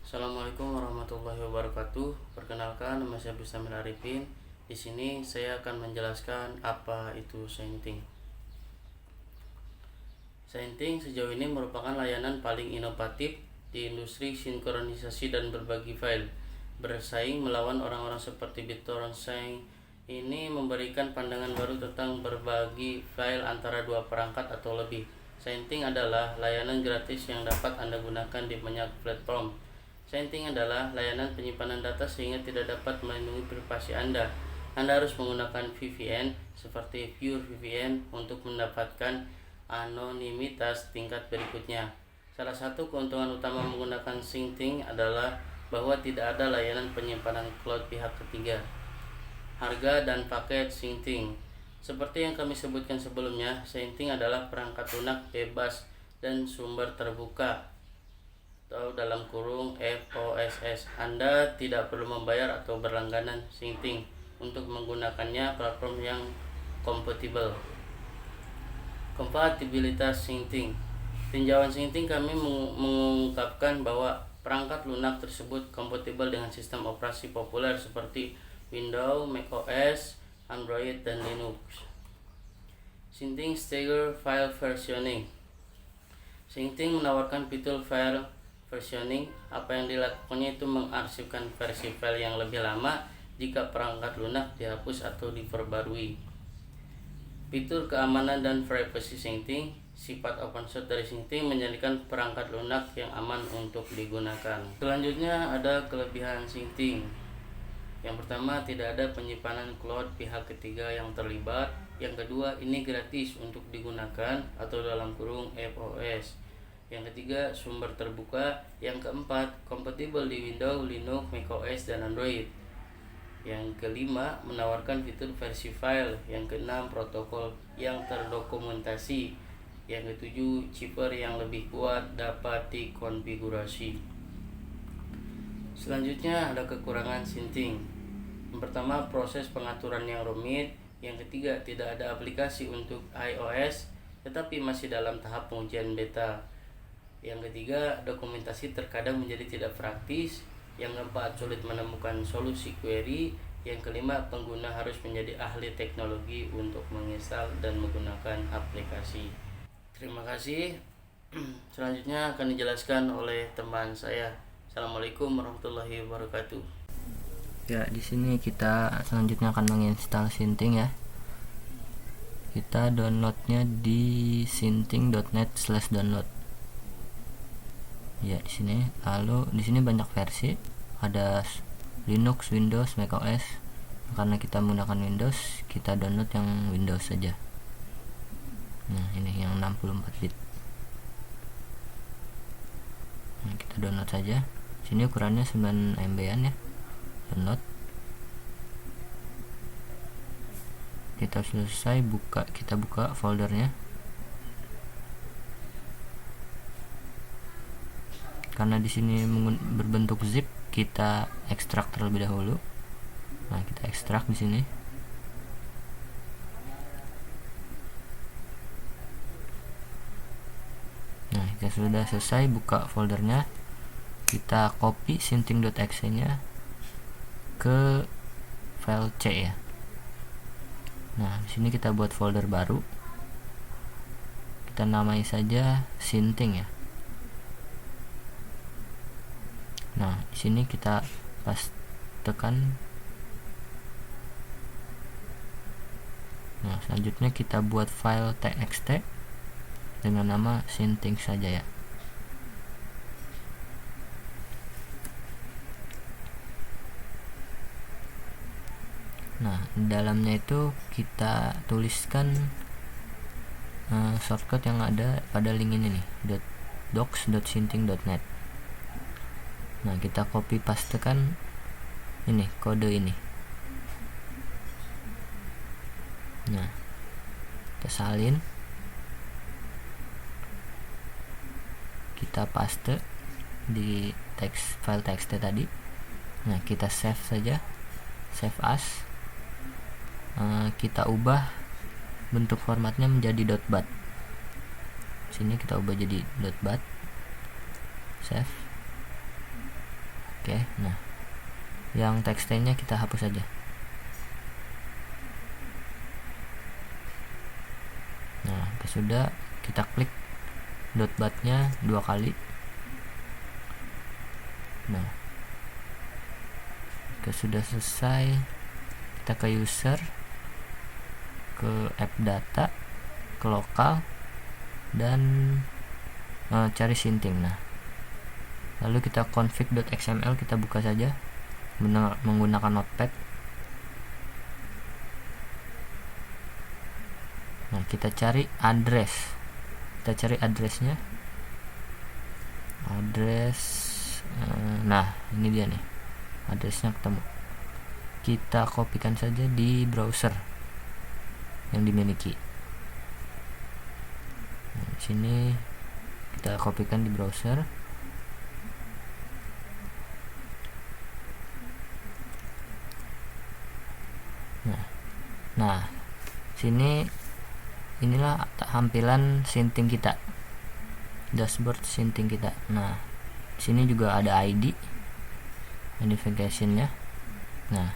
Assalamualaikum warahmatullahi wabarakatuh. Perkenalkan, nama saya Bismil Arifin. Di sini saya akan menjelaskan apa itu Sainting. Sainting sejauh ini merupakan layanan paling inovatif di industri sinkronisasi dan berbagi file. Bersaing melawan orang-orang seperti BitTorrent. Saint ini memberikan pandangan baru tentang berbagi file antara dua perangkat atau lebih. Sainting adalah layanan gratis yang dapat Anda gunakan di banyak platform. Sainting adalah layanan penyimpanan data sehingga tidak dapat melindungi privasi Anda. Anda harus menggunakan VPN seperti Pure VPN untuk mendapatkan anonimitas tingkat berikutnya. Salah satu keuntungan utama menggunakan Sainting adalah bahwa tidak ada layanan penyimpanan cloud pihak ketiga. Harga dan paket Sainting. Seperti yang kami sebutkan sebelumnya, Sainting adalah perangkat lunak bebas dan sumber terbuka atau dalam kurung FOSS. Anda tidak perlu membayar atau berlangganan Sainting untuk menggunakannya platform yang kompatibel. Kompatibilitas Sainting. Tinjauan Sainting kami mengungkapkan bahwa perangkat lunak tersebut kompatibel dengan sistem operasi populer seperti Windows, macOS, Android, dan Linux. Sainting Stagger File Versioning. Sainting menawarkan fitur file versioning. Apa yang dilakukannya itu mengarsipkan versi file yang lebih lama jika perangkat lunak dihapus atau diperbarui. Fitur keamanan dan privacy Sainting. Sifat open source dari Sainting menjadikan perangkat lunak yang aman untuk digunakan. Selanjutnya ada kelebihan Sainting. Yang pertama, tidak ada penyimpanan cloud pihak ketiga yang terlibat. Yang kedua, ini gratis untuk digunakan atau dalam kurung FOS. Yang ketiga, sumber terbuka. Yang keempat, kompatibel di Windows, Linux, macOS, dan Android. Yang kelima, menawarkan fitur versi file. Yang keenam, protokol yang terdokumentasi. Yang ketujuh, chipper yang lebih kuat dapat dikonfigurasi. Selanjutnya ada kekurangan Sainting. Yang pertama, proses pengaturan yang rumit. Yang ketiga, tidak ada aplikasi untuk iOS tetapi masih dalam tahap pengujian beta. Yang ketiga, dokumentasi terkadang menjadi tidak praktis. Yang keempat, sulit menemukan solusi query. Yang kelima, pengguna harus menjadi ahli teknologi untuk menginstal dan menggunakan aplikasi. Terima kasih. Selanjutnya akan dijelaskan oleh teman saya. Assalamualaikum warahmatullahi wabarakatuh. Ya, di sini kita selanjutnya akan menginstal Sainting ya. Kita downloadnya di sainting.net/download. Ya, di sini. Lalu di sini banyak versi. Ada Linux, Windows, macOS. Karena kita menggunakan Windows, kita download yang Windows saja. Nah, ini yang 64 bit. Nah, kita download saja. Sini ukurannya 9 MB-an ya. Download. Kita selesai kita buka foldernya. Karena di sini berbentuk zip, kita ekstrak terlebih dahulu. Nah, kita ekstrak di sini. Nah, kita sudah selesai buka foldernya. Kita copy sainting.exe nya ke file C ya. Nah, di sini kita buat folder baru. Kita namai saja Sainting ya. Nah, di sini kita tekan. Nah, selanjutnya kita buat file txt dengan nama Sainting saja ya. Nah, di dalamnya itu kita tuliskan shortcut yang ada pada link ini nih, docs.sainting.net. Nah, kita copy pastekan ini kode ini. Nah, kita salin, kita paste di file txt tadi. Nah, kita save saja, save as. Kita ubah bentuk formatnya menjadi .bat. Sini kita ubah jadi .bat, save. Oke, nah yang txt-nya kita hapus saja. Nah, sudah, kita klik dotbat-nya 2 kali. Nah, sudah selesai, kita ke user, ke app data, ke lokal, dan cari sinting. Nah, lalu kita config.xml, kita buka saja menggunakan notepad. Nah, kita cari addressnya, nah ini dia nih, addressnya ketemu. Kita kopikan saja di browser yang dimiliki. Nah, di sini kita kopikan di browser. Nah, sini inilah tampilan sinting kita, dashboard sinting kita. Nah, sini juga ada ID identification-nya. Nah,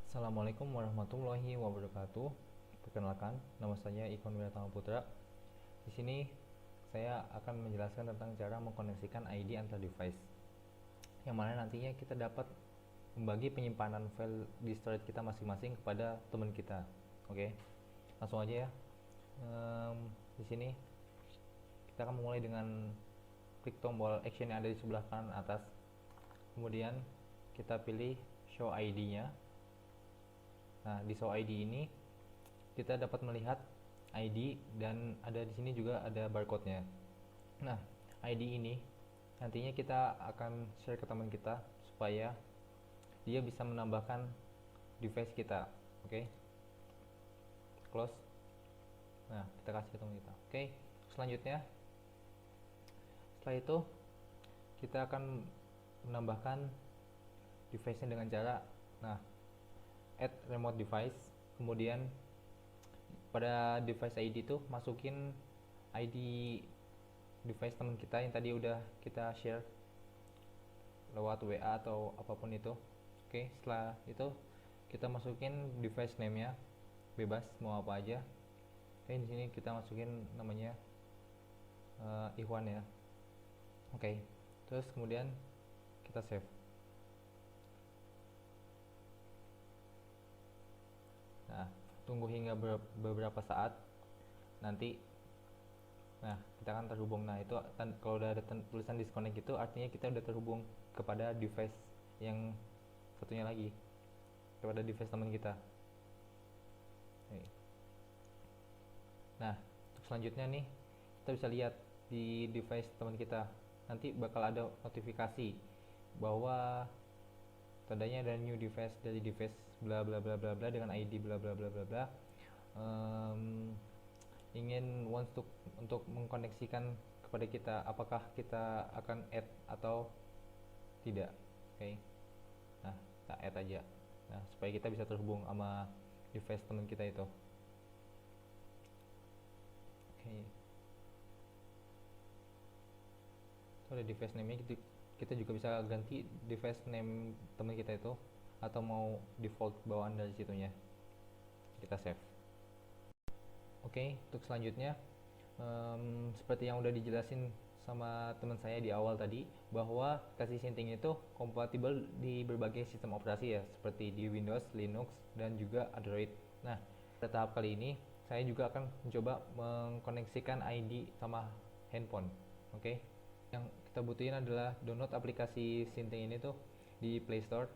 Assalamualaikum warahmatullahi wabarakatuh. Perkenalkan, nama saya Ikon Wiratama Putra. Di sini saya akan menjelaskan tentang cara mengkoneksikan ID antar device, yang mana nantinya kita dapat membagi penyimpanan file di storage kita masing-masing kepada teman kita. Oke, langsung aja ya. Di sini kita akan memulai dengan klik tombol action yang ada di sebelah kanan atas. Kemudian kita pilih show ID-nya. Nah, di show ID ini kita dapat melihat ID dan ada di sini juga ada barcode-nya. Nah, ID ini nantinya kita akan share ke teman kita supaya dia bisa menambahkan device kita. Oke. Close. Nah, kita kasih ke teman kita. Oke. Selanjutnya, setelah itu kita akan menambahkan device-nya dengan cara add remote device. Kemudian pada device ID itu masukin ID device teman kita yang tadi udah kita share lewat WA atau apapun itu. Oke, setelah itu kita masukin device name-nya, bebas mau apa aja. Oke, di sini kita masukin namanya Ikhwan ya. Oke, terus kemudian kita save. Nah, tunggu hingga beberapa saat nanti. Nah, kita akan terhubung. Nah, itu kalau udah ada tulisan disconnect itu artinya kita udah terhubung kepada device yang satunya lagi, kepada device teman kita. Nah, untuk selanjutnya nih kita bisa lihat di device teman kita nanti bakal ada notifikasi bahwa tandanya ada new device dari device bla bla bla bla bla dengan ID bla bla bla bla bla, ingin untuk mengkoneksikan kepada kita, apakah kita akan add atau tidak. Oke. Nah, kita add aja. Nah, supaya kita bisa terhubung sama device teman kita itu. Oke. Itu ada device name-nya, kita juga bisa ganti device name teman kita itu atau mau default bawaan dari situnya. Kita save. Oke, untuk selanjutnya seperti yang udah dijelasin sama teman saya di awal tadi, bahwa kasih sinting itu kompatibel di berbagai sistem operasi ya, seperti di Windows, Linux, dan juga Android. Nah, pada tahap kali ini saya juga akan mencoba mengkoneksikan ID sama handphone. Oke. Yang kita butuhin adalah download aplikasi sinting ini tuh di Play Store.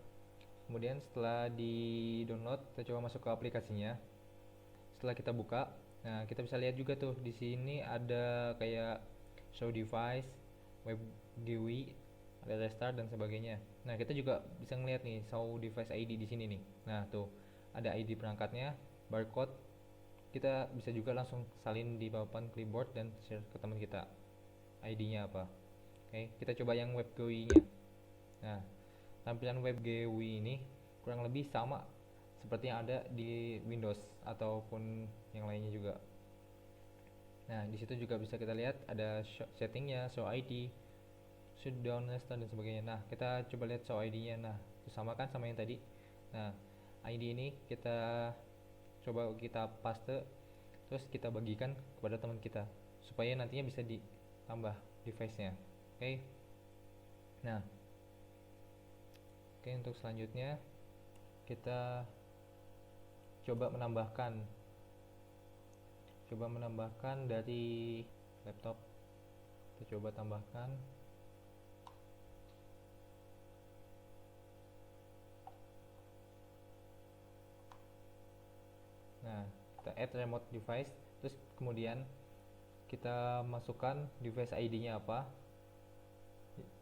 Kemudian setelah di download, kita coba masuk ke aplikasinya. Setelah kita buka, nah kita bisa lihat juga tuh di sini ada kayak show device, web GUI, ada restart dan sebagainya. Nah, kita juga bisa ngeliat nih show device ID di sini nih. Nah, tuh ada ID perangkatnya, barcode. Kita bisa juga langsung salin di papan clipboard dan share ke teman kita ID-nya apa. Oke, kita coba yang web GUI-nya. Nah, tampilan web GUI ini kurang lebih sama seperti yang ada di Windows ataupun yang lainnya juga. Nah, di situ juga bisa kita lihat ada settingnya, show ID, shutdown restart dan sebagainya. Nah, kita coba lihat show ID-nya. Nah, sama kan sama yang tadi. Nah, ID ini kita coba kita paste, terus kita bagikan kepada teman kita supaya nantinya bisa ditambah device-nya. Oke. Nah, oke, untuk selanjutnya kita coba menambahkan dari laptop. Kita coba tambahkan. Nah, kita add remote device, terus kemudian kita masukkan device ID-nya apa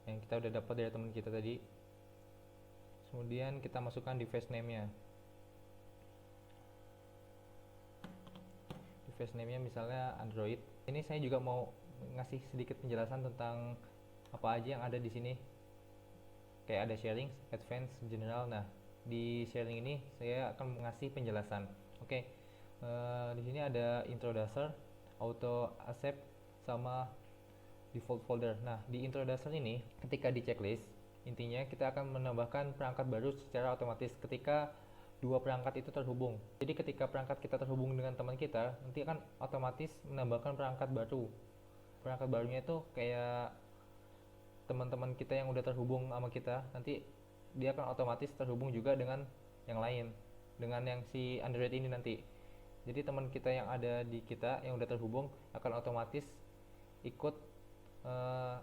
yang kita udah dapat dari teman kita tadi. Kemudian kita masukkan device name-nya. Device name-nya misalnya Android. Ini saya juga mau ngasih sedikit penjelasan tentang apa aja yang ada di sini. Kayak ada sharing, advance, general. Nah, di sharing ini saya akan mengasih penjelasan. Oke. Di sini ada intro dasar, auto accept, sama default folder. Nah, di intro dasar ini ketika di checklist, intinya kita akan menambahkan perangkat baru secara otomatis ketika dua perangkat itu terhubung. Jadi ketika perangkat kita terhubung dengan teman kita, nanti akan otomatis menambahkan perangkat baru. Perangkat barunya itu kayak teman-teman kita yang udah terhubung sama kita, nanti dia akan otomatis terhubung juga dengan yang lain, dengan yang si Android ini nanti. Jadi teman kita yang ada di kita yang udah terhubung akan otomatis ikut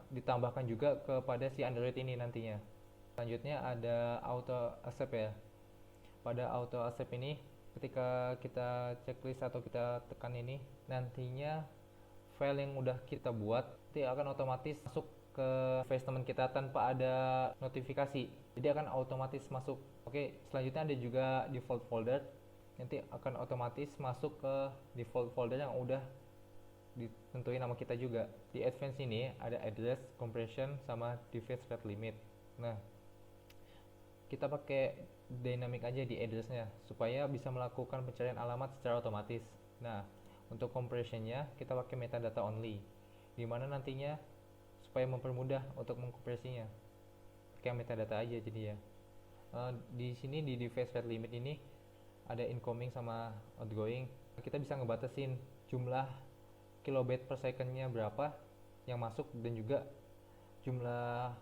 ditambahkan juga kepada si Android ini nantinya. Selanjutnya ada auto accept ya. Pada auto accept ini ketika kita checklist atau kita tekan ini, nantinya file yang udah kita buat nanti akan otomatis masuk ke device teman kita tanpa ada notifikasi. Jadi akan otomatis masuk. Oke, selanjutnya ada juga default folder. Nanti akan otomatis masuk ke default folder yang udah ditentuin nama kita juga. Di advance ini ada address, compression, sama device rate limit. Nah, kita pakai dynamic aja di addressnya supaya bisa melakukan pencarian alamat secara otomatis. Nah, untuk compressionnya kita pakai metadata only, dimana nantinya supaya mempermudah untuk mengkompresinya pakai metadata aja jadi ya. Di sini di device rate limit ini ada incoming sama outgoing. Kita bisa ngebatasin jumlah kilobyte per secondnya berapa yang masuk dan juga jumlah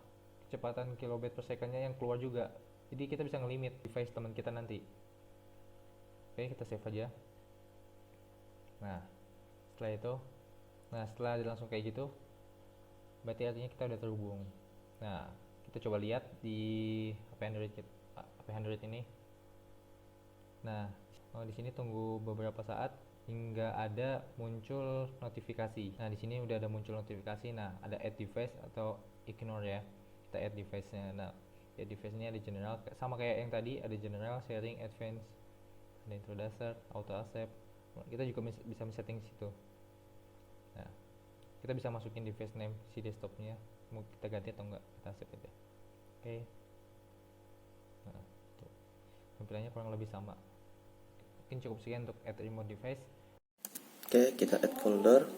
kecepatan kilobyte per secondnya yang keluar juga. Jadi kita bisa ngelimit device teman kita nanti. Oke, kita save aja. Nah, setelah langsung kayak gitu, berarti artinya kita udah terhubung. Nah, kita coba lihat di HP Android ini. Nah, di sini tunggu beberapa saat hingga ada muncul notifikasi. Nah, di sini udah ada muncul notifikasi. Nah, ada add device atau ignore ya. Kita add device-nya. Nah, add device-nya ada general, sama kayak yang tadi, ada general, sharing, advance, ada intro dasar, auto accept. Kita juga bisa setting situ. Nah, kita bisa masukin device name si desktopnya, mau kita ganti atau enggak, kita save aja. Oke. Nah, tuh. Tampilannya kurang lebih sama. Mungkin cukup sekian untuk add remote device. Oke, kita add folder.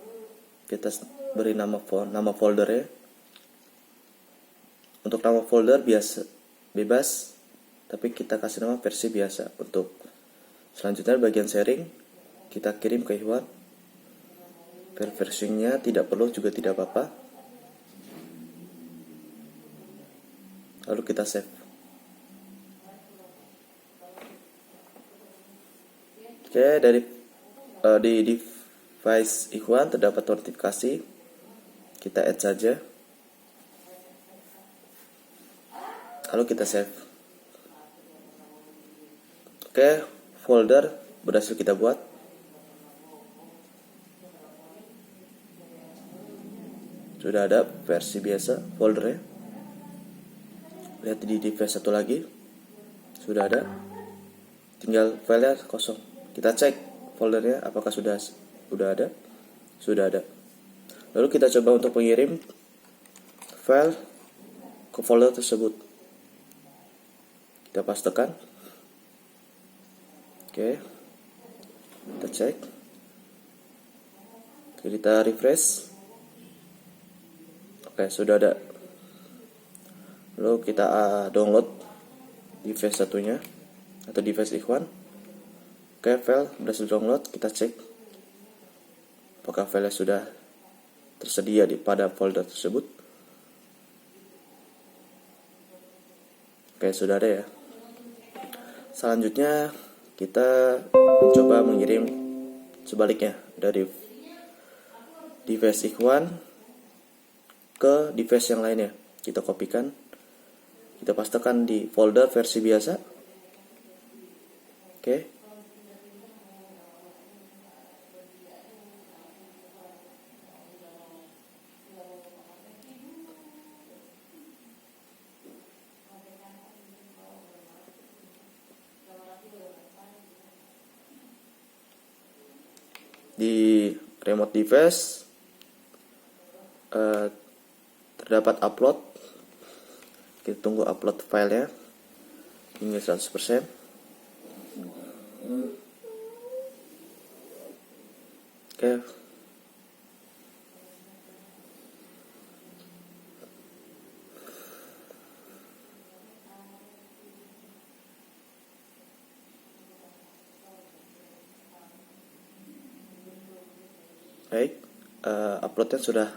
Kita beri nama foldernya. Untuk nama folder biasa bebas, tapi kita kasih nama versi biasa. Untuk selanjutnya bagian sharing, kita kirim ke Ikhwan. Versinya tidak perlu juga tidak apa-apa. Lalu kita save. Oke, di device Ikhwan terdapat notifikasi. Kita add saja. Lalu kita save. Oke, folder berhasil kita buat. Sudah ada versi biasa foldernya. Lihat di device satu lagi. Sudah ada. Tinggal filenya kosong. Kita cek foldernya apakah sudah ada. Sudah ada. Lalu kita coba untuk mengirim file ke folder tersebut. Kita pastekan. Oke. Kita cek. Oke, kita refresh. Oke, sudah ada. Lalu kita download device satunya atau device Ikhwan. Oke, file berhasil download. Kita cek apakah file sudah tersedia pada folder tersebut. Oke, sudah ada ya. Selanjutnya kita mencoba mengirim sebaliknya dari device Ikhwan ke device yang lainnya. Kita kopikan, kita pastekan di folder versi biasa. Oke. Di remote device terdapat upload. Kita tunggu upload filenya hingga 100%. Oke. Baik, uploadnya sudah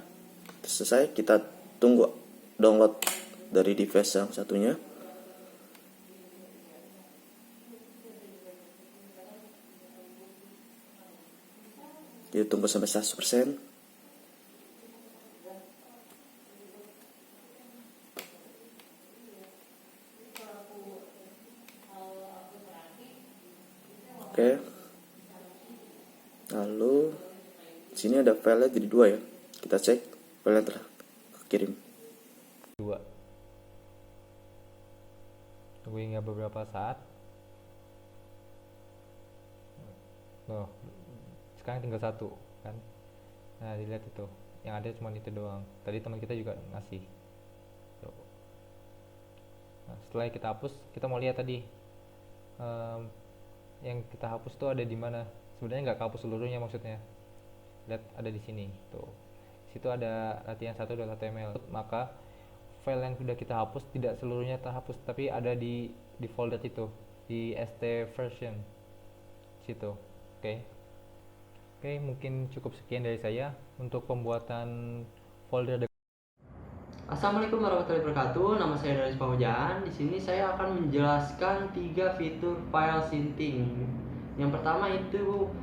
selesai. Kita tunggu download dari device yang satunya. Kita tunggu sampai 100%. Oke. Lalu di sini ada file jadi 2 ya. Kita cek file telah kirim. 2. Tunggu hingga beberapa saat. Loh, sekarang tinggal 1 kan. Nah, dilihat itu. Yang ada cuma itu doang. Tadi teman kita juga ngasih. Tuh. Nah, setelah kita hapus, kita mau lihat tadi yang kita hapus tuh ada di mana. Sebenarnya nggak kehapus seluruhnya maksudnya. Lihat ada di sini. Tuh. Situ ada latihan 1.html. Maka file yang sudah kita hapus tidak seluruhnya terhapus, tapi ada di folder itu, di st version situ. Oke, mungkin cukup sekian dari saya untuk pembuatan folder. Assalamualaikum warahmatullahi wabarakatuh. Nama saya Daris Pahujan. Di sini saya akan menjelaskan 3 fitur file syncing. Yang pertama itu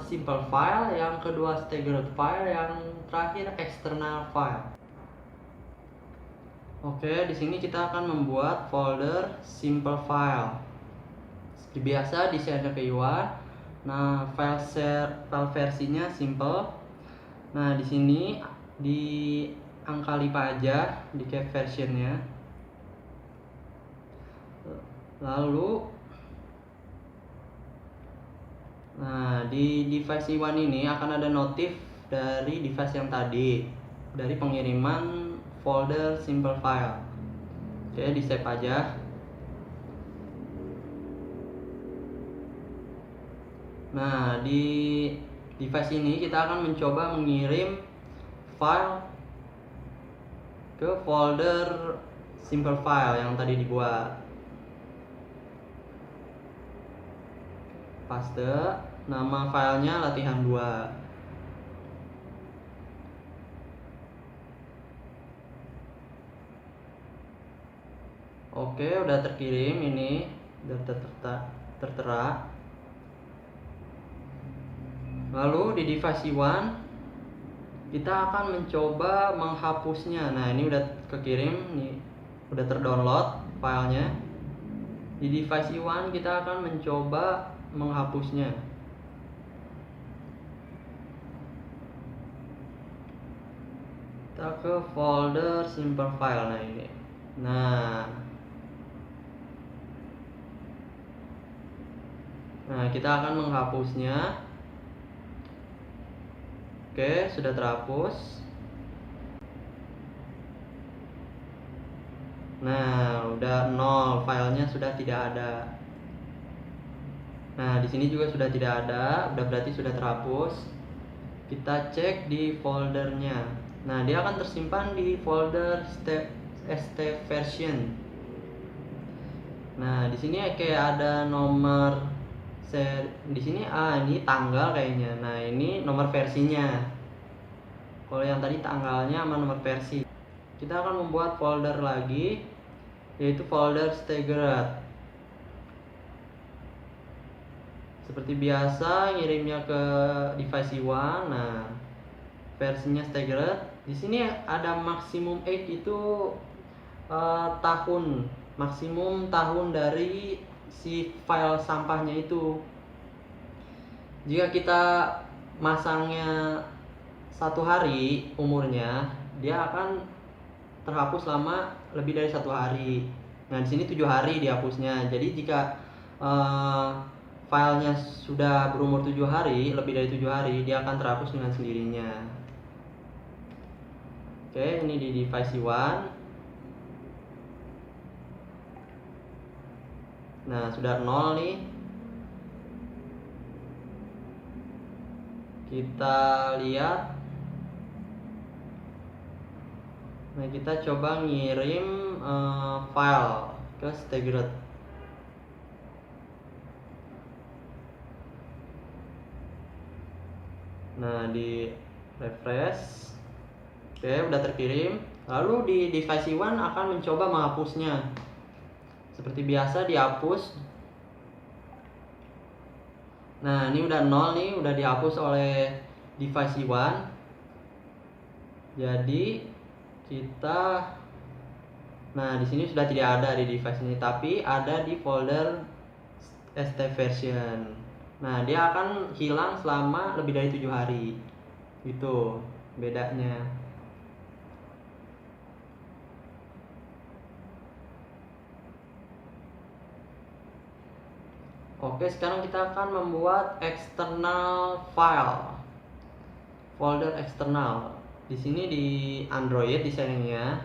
simple file, yang kedua staggered file, yang terakhir external file. Oke, di sini kita akan membuat folder simple file. Seperti biasa desainnya ke Iwan. Nah, file versinya simple. Nah, di sini di angka 5 aja di cap versionnya. Lalu di device Iwan ini akan ada notif dari device yang tadi, dari pengiriman folder simple file. Oke, di save aja. Nah, di device ini kita akan mencoba mengirim file ke folder simple file yang tadi dibuat. Paste, nama filenya latihan 2. Oke, udah terkirim ini, udah tertera. Lalu di device Iwan kita akan mencoba menghapusnya. Nah, ini udah kekirim nih, udah terdownload filenya. Di device Iwan kita akan mencoba menghapusnya. Kita ke folder simple file. Nah, ini. Nah, kita akan menghapusnya. Oke, sudah terhapus. Nah, udah 0, filenya sudah tidak ada. Nah, di sini juga sudah tidak ada, udah berarti sudah terhapus. Kita cek di foldernya. Nah, dia akan tersimpan di folder ST version. Nah, di sini kayak ada nomor di sini ini tanggal kayaknya. Nah, ini nomor versinya. Kalau yang tadi tanggalnya sama nomor versi. Kita akan membuat folder lagi, yaitu folder Staggered. Seperti biasa ngirimnya ke device one. Nah, versinya Staggered. Di sini ada maksimum age itu tahun, maksimum tahun dari si file sampahnya itu. Jika kita masangnya 1 hari umurnya, dia akan terhapus selama lebih dari 1 hari. Nah, di sini 7 hari dihapusnya. Jadi jika filenya sudah berumur 7 hari, lebih dari 7 hari, dia akan terhapus dengan sendirinya. Oke, ini di device one. Nah, sudah 0 nih. Kita lihat. Nah, kita coba ngirim file ke Staggered. Nah, di refresh. Oke, udah terkirim. Lalu di device one akan mencoba menghapusnya. Seperti biasa dihapus. Nah, ini udah 0 nih, udah dihapus oleh device one. Jadi kita, nah di sini sudah tidak ada di device ini, tapi ada di folder ST version. Nah, dia akan hilang selama lebih dari 7 hari. Itu bedanya. Oke, sekarang kita akan membuat external file, folder eksternal. Di sini di Android di settingnya.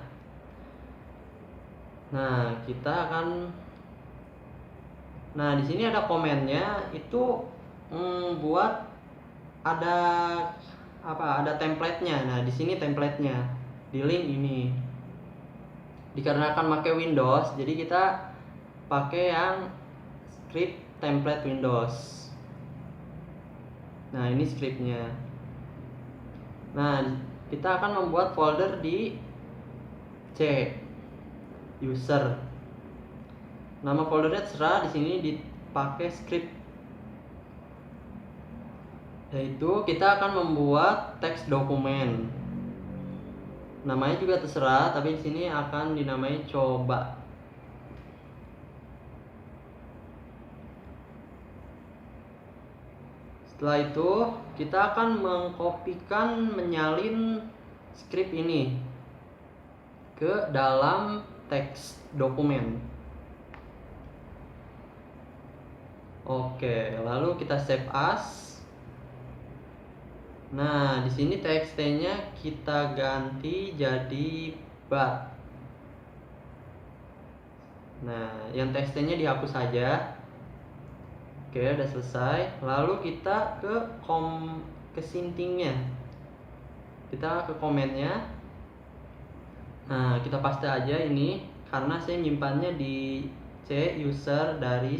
Nah, kita akan, nah di sini ada komennya itu buat ada apa? Ada template-nya. Nah, di sini template-nya di link ini. Dikarenakan pakai Windows, jadi kita pakai yang script template Windows. Nah, ini scriptnya. Nah, kita akan membuat folder di C user. Nama foldernya terserah, di sini dipakai script. Yaitu kita akan membuat teks dokumen. Namanya juga terserah, tapi di sini akan dinamai coba. Setelah itu kita akan mengkopikan, menyalin script ini ke dalam teks dokumen. Oke, lalu kita save as. Nah, di sini txt-nya kita ganti jadi bat. Nah, yang txt-nya dihapus saja. Oke, udah selesai. Lalu kita ke sintingnya. Kita ke komennya. Nah, kita paste aja ini karena saya nyimpannya di C user dari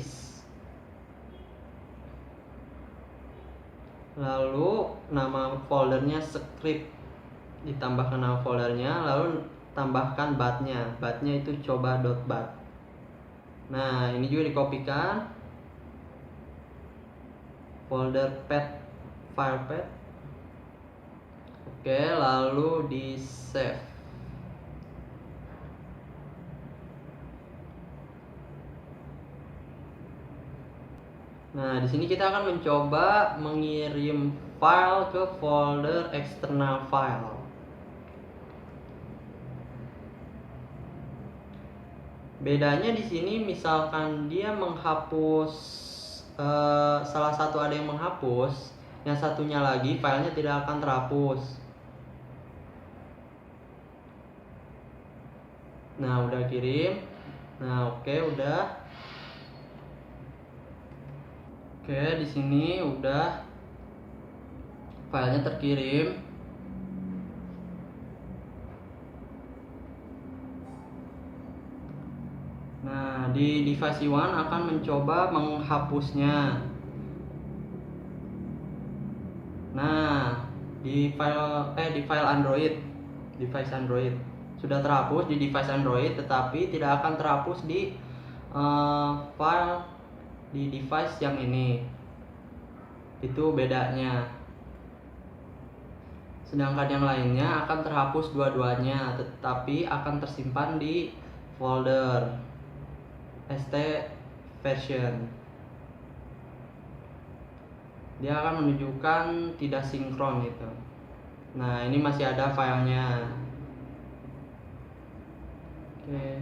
lalu nama foldernya script, ditambahkan nama foldernya, lalu tambahkan batnya. Batnya itu coba.bat. Nah, ini juga dikopikan. Folder path, file path. Oke, lalu di save. Nah, di sini kita akan mencoba mengirim file ke folder external file. Bedanya di sini misalkan dia menghapus salah satu ada yang menghapus, yang satunya lagi filenya tidak akan terhapus. Nah, udah kirim. Nah, oke, udah. Oke, di sini udah filenya terkirim. di device Iwan akan mencoba menghapusnya. Nah, di file Android, device Android sudah terhapus di device Android, tetapi tidak akan terhapus di file di device yang ini. Itu bedanya. Sedangkan yang lainnya akan terhapus dua-duanya, tetapi akan tersimpan di folder st version. Dia akan menunjukkan tidak sinkron gitu. Nah, ini masih ada filenya. Oke.